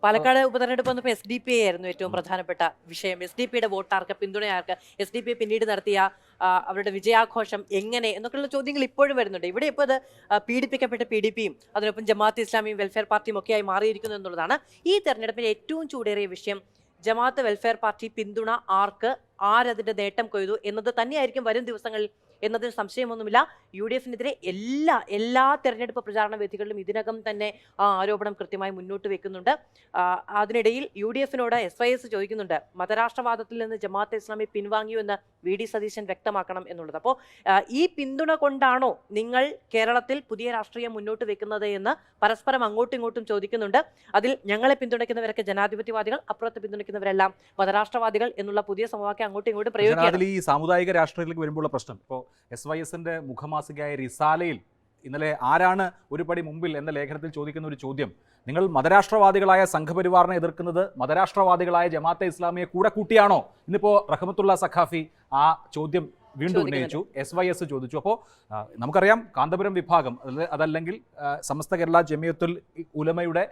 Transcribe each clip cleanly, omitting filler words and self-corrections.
പാലക്കാട് ഉപതെരഞ്ഞെടുപ്പ് വന്നപ്പോൾ SDPI ആയിരുന്നു ഏറ്റവും പ്രധാനപ്പെട്ട വിഷയം. SDPIയുടെ വോട്ടാർക്ക്, പിന്തുണയാർക്ക്, SDPI പിന്നീട് നടത്തിയ അവരുടെ വിജയാഘോഷം എങ്ങനെ എന്നൊക്കെയുള്ള ചോദ്യങ്ങൾ ഇപ്പോഴും വരുന്നുണ്ട്. ഇവിടെ ഇപ്പോൾ അത് പീഡിപ്പിക്കപ്പെട്ട PDPയും അതിനൊപ്പം ജമാഅത്ത് ഇസ്ലാമിയും വെൽഫെയർ പാർട്ടിയും ഒക്കെയായി മാറിയിരിക്കുന്നു എന്നുള്ളതാണ്. ഈ തെരഞ്ഞെടുപ്പിൽ ഏറ്റവും ചൂടേറിയ വിഷയം ജമാഅത്ത് വെൽഫെയർ പാർട്ടി പിന്തുണ ആരതിന്റെ നേട്ടം കൊയ്തു എന്നത് തന്നെയായിരിക്കും വരും ദിവസങ്ങളിൽ എന്നതിന് സംശയമൊന്നുമില്ല. UDFനെതിരെ എല്ലാ തെരഞ്ഞെടുപ്പ് പ്രചാരണ വേദികളിലും ഇതിനകം തന്നെ ആ ആരോപണം കൃത്യമായി മുന്നോട്ട് വെക്കുന്നുണ്ട്. അതിനിടയിൽ UDFനോട് SYS ചോദിക്കുന്നുണ്ട്, മതരാഷ്ട്രവാദത്തിൽ നിന്ന് ജമാഅത്തെ ഇസ്ലാമി പിൻവാങ്ങിയോ എന്ന് VD സതീശൻ വ്യക്തമാക്കണം എന്നുള്ളത്. അപ്പോൾ ഈ പിന്തുണ കൊണ്ടാണോ നിങ്ങൾ കേരളത്തിൽ പുതിയ രാഷ്ട്രീയം മുന്നോട്ട് വെക്കുന്നത് എന്ന് പരസ്പരം അങ്ങോട്ടും ഇങ്ങോട്ടും ചോദിക്കുന്നുണ്ട്. അതിൽ ഞങ്ങളെ പിന്തുണയ്ക്കുന്നവരൊക്കെ ജനാധിപത്യവാദികൾ, അപ്പുറത്ത് പിന്തുണയ്ക്കുന്നവരെല്ലാം മതരാഷ്ട്രവാദികൾ എന്നുള്ള പുതിയ സമവാക്യം അങ്ങോട്ടും ഇങ്ങോട്ടും പ്രയോഗിക്കുക. ഈ സാമുദായിക രാഷ്ട്രീയത്തിലേക്ക് വരുമ്പോൾ പ്രശ്നം ഇപ്പോൾ SYSന്റെ മുഖമാസികയായ റിസാലയിൽ ഇന്നലെ ആരാണ് ഒരു പടി മുമ്പിൽ എന്ന ലേഖനത്തിൽ ചോദിക്കുന്ന ഒരു ചോദ്യം, നിങ്ങൾ മതരാഷ്ട്രവാദികളായ സംഘപരിവാറിനെ എതിർക്കുന്നത് മതരാഷ്ട്രവാദികളായ ജമാഅത്തെ ഇസ്ലാമിയെ കൂടെ കൂട്ടിയാണോ? ഇന്നിപ്പോൾ റഹ്മത്തുള്ള സഖാഫി ആ ചോദ്യം വീണ്ടും ഉന്നയിച്ചു, SYS ചോദിച്ചു. അപ്പോൾ നമുക്കറിയാം കാന്തപുരം വിഭാഗം അതല്ലെങ്കിൽ സമസ്ത കേരള ജമിയത്തുൽ ഉലമയുടെ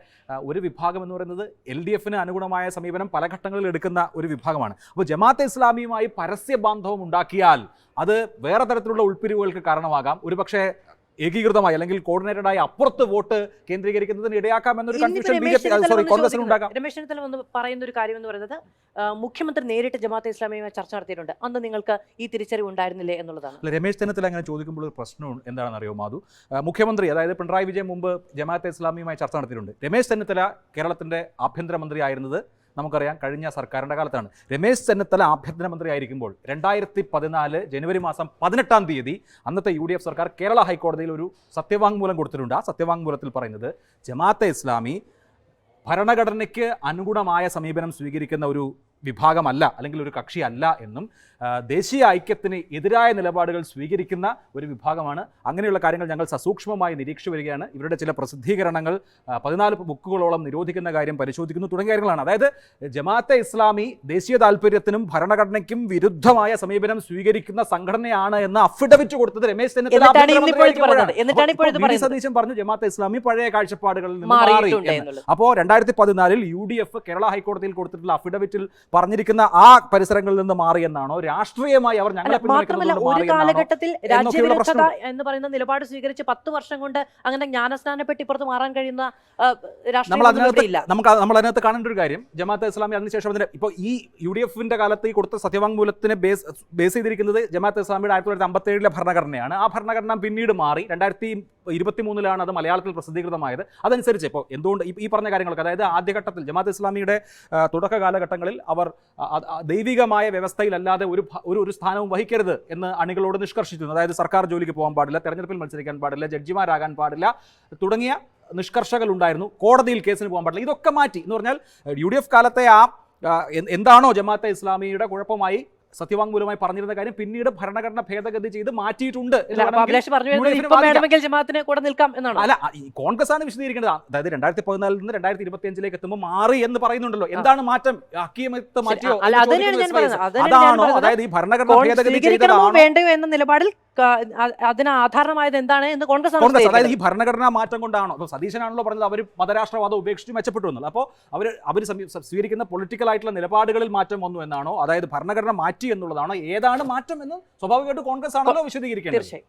ഒരു വിഭാഗം എന്ന് പറയുന്നത് LDFന് അനുഗുണമായ സമീപനം പല ഘട്ടങ്ങളിൽ എടുക്കുന്ന ഒരു വിഭാഗമാണ്. അപ്പോൾ ജമാഅത്തെ ഇസ്ലാമിയുമായി പരസ്യ ബാന്ധവം ഉണ്ടാക്കിയാൽ അത് വേറെ തരത്തിലുള്ള ഉൾപ്പിരിവുകൾക്ക് കാരണമാകാം. ഒരുപക്ഷെ ഏകീകൃതമായി അല്ലെങ്കിൽ കോർഡിനേറ്റഡായി അപ്പുറത്ത് വോട്ട് കേന്ദ്രീകരിക്കുന്നതിന് ഇടയാക്കാം എന്നൊരു കൺഫ്യൂഷൻ കോൺഗ്രസിന് ഉണ്ടാകാം. രമേശ് ചെന്നിത്തല വന്ന് പറയുന്ന ഒരു കാര്യം എന്ന് പറയുന്നത്, മുഖ്യമന്ത്രി നേരിട്ട് ജമാഅത്തെ ഇസ്ലാമിയുമായി ചർച്ച നടത്തിയിട്ടുണ്ട്, അന്ന് നിങ്ങൾക്ക് ഈ തിരിച്ചറിവ് ഉണ്ടായിരുന്നില്ലേ എന്നുള്ളതാണ്. രമേശ് ചെന്നിത്തല അങ്ങനെ ചോദിക്കുമ്പോൾ ഒരു പ്രശ്നം എന്താണെന്ന് അറിയോ മാധു? മുഖ്യമന്ത്രി അതായത് പിണറായി വിജയൻ മുമ്പ് ജമാഅത്തെ ഇസ്ലാമിയുമായി ചർച്ച നടത്തിയിട്ടുണ്ട്. രമേശ് ചെന്നിത്തല കേരളത്തിന്റെ ആഭ്യന്തരമന്ത്രി ആയിരുന്നത് നമുക്കറിയാം കഴിഞ്ഞ സർക്കാരിൻ്റെ കാലത്താണ്. രമേശ് ചെന്നിത്തല ആഭ്യന്തരമന്ത്രി ആയിരിക്കുമ്പോൾ 2014 ജനുവരി മാസം 18-ാം തീയതി അന്നത്തെ UDF സർക്കാർ കേരള ഹൈക്കോടതിയിൽ ഒരു സത്യവാങ്മൂലം കൊടുത്തിട്ടുണ്ട്. ആ സത്യവാങ്മൂലത്തിൽ പറയുന്നത് ജമാഅത്തെ ഇസ്ലാമി ഭരണഘടനയ്ക്ക് അനുഗുണമായ സമീപനം സ്വീകരിക്കുന്ന ഒരു വിഭാഗമല്ല അല്ലെങ്കിൽ ഒരു കക്ഷിയല്ല എന്നും ദേശീയ ഐക്യത്തിന് എതിരായ നിലപാടുകൾ സ്വീകരിക്കുന്ന ഒരു വിഭാഗമാണ്. അങ്ങനെയുള്ള കാര്യങ്ങൾ ഞങ്ങൾ സസൂക്ഷ്മമായി നിരീക്ഷിച്ചു വരികയാണ്. ഇവരുടെ ചില പ്രസിദ്ധീകരണങ്ങൾ 14 ബുക്കുകളോളം നിരോധിക്കുന്ന കാര്യം പരിശോധിക്കുന്നു തുടങ്ങിയ കാര്യങ്ങളാണ്. അതായത് ജമാഅത്തെ ഇസ്ലാമി ദേശീയ താല്പര്യത്തിനും ഭരണഘടനയ്ക്കും വിരുദ്ധമായ സമീപനം സ്വീകരിക്കുന്ന സംഘടനയാണ് എന്ന് അഫിഡവിറ്റ് കൊടുത്തത് രമേശ് ചെന്നിത്തല. സതീശൻ പറഞ്ഞു ജമാഅത്തെ ഇസ്ലാമി പഴയ കാഴ്ചപ്പാടുകളിൽ നിന്ന് മാറി. അപ്പോൾ 2014 UDF കേരള ഹൈക്കോടതിയിൽ കൊടുത്തിട്ടുള്ള അഫിഡവിറ്റിൽ പറഞ്ഞിരിക്കുന്ന ആ പരിസരങ്ങളിൽ നിന്ന് മാറി എന്നാണോ? രാഷ്ട്രീയമായി അവർ ഞങ്ങളെ ഒരു കാലഘട്ടത്തിൽ രാജ്യവിരുദ്ധത എന്ന് പറയുന്ന നിലപാട് സ്വീകരിച്ച് 10 വർഷം കൊണ്ട് അങ്ങനെ ജ്ഞാനസ്നാനപ്പെട്ട് ഇപ്പുറത്ത് മാറാൻ കഴിയുന്ന നമ്മൾ അതിനകത്ത് കാണേണ്ട ഒരു കാര്യം, ജമാഅത്തെ ഇസ്ലാമി അതിനുശേഷം ഇപ്പോൾ ഈ UDFന്റെ കാലത്ത് ഈ കൊടുത്ത സത്യവാങ്മൂലത്തിനെ ബേസ് ചെയ്തിരിക്കുന്നത് ജമാഅത്തെ ഇസ്ലാമിയുടെ 1957 ഭരണഘടനയാണ്. ആ ഭരണഘടന പിന്നീട് മാറി 2023 അത് മലയാളത്തിൽ പ്രസിദ്ധീകൃതമായത്. അതനുസരിച്ച് ഇപ്പോൾ എന്തുകൊണ്ട് ഈ പറഞ്ഞ കാര്യങ്ങളൊക്കെ, അതായത് ആദ്യഘട്ടത്തിൽ ജമാഅത്തെ ഇസ്ലാമിയുടെ തുടക്ക കാലഘട്ടങ്ങളിൽ അവർ ദൈവികമായ വ്യവസ്ഥയിലല്ലാതെ ഒരു സ്ഥാനവും വഹിക്കരുത് എന്ന് അണികളോട് നിഷ്കർഷിച്ചിരുന്നു. അതായത് സർക്കാർ ജോലിക്ക് പോകാൻ പാടില്ല, തെരഞ്ഞെടുപ്പിൽ മത്സരിക്കാൻ പാടില്ല, ജഡ്ജിമാരാകാൻ പാടില്ല തുടങ്ങിയ നിഷ്കർഷകൾ ഉണ്ടായിരുന്നു. കോടതിയിൽ കേസിന് പോകാൻ പാടില്ല. ഇതൊക്കെ മാറ്റി എന്ന് പറഞ്ഞാൽ UDF കാലത്തെ എന്താണോ ജമാഅത്തെ ഇസ്ലാമിയുടെ കുഴപ്പമായി സത്യവാങ്മൂലമായി പറഞ്ഞിരുന്ന കാര്യം പിന്നീട് ഭരണഘടന ഭേദഗതി ചെയ്ത് മാറ്റിയിട്ടുണ്ട്. അല്ല, കോൺഗ്രസ് ആണ് വിശദീകരിക്കേണ്ടത്. അതായത് 2014 നിന്ന് 2025 എത്തുമ്പോൾ മാറി എന്ന് പറയുന്നുണ്ടല്ലോ. എന്താണ് മാറ്റം? മാറ്റിയോ? അതാണോ? അതായത് ഈ ഭരണഘടന ഭേദഗതി വേണ്ടയോ എന്ന നിലപാടിൽ അതിന് ആധാരമായത് എന്താണ് എന്ന് കോൺഗ്രസ്, അതായത് ഈ ഭരണഘടനാ മാറ്റം കൊണ്ടാണോ? അപ്പോൾ സതീശനാണല്ലോ പറഞ്ഞത് അവർ മതരാഷ്ട്രവാദം ഉപേക്ഷിച്ച് മെച്ചപ്പെട്ടു എന്നുള്ളത്. അപ്പോൾ അവർ സ്വീകരിക്കുന്ന പൊളിറ്റിക്കൽ ആയിട്ടുള്ള നിലപാടുകളിൽ മാറ്റം വന്നു എന്നാണോ? അതായത് ഭരണഘടന മാറ്റി എന്നുള്ളതാണോ? ഏതാണ് മാറ്റം എന്ന് സ്വാഭാവികമായിട്ട് കോൺഗ്രസ് ആണല്ലോ വിശദീകരിക്കേണ്ടത്. തീർച്ചയായും.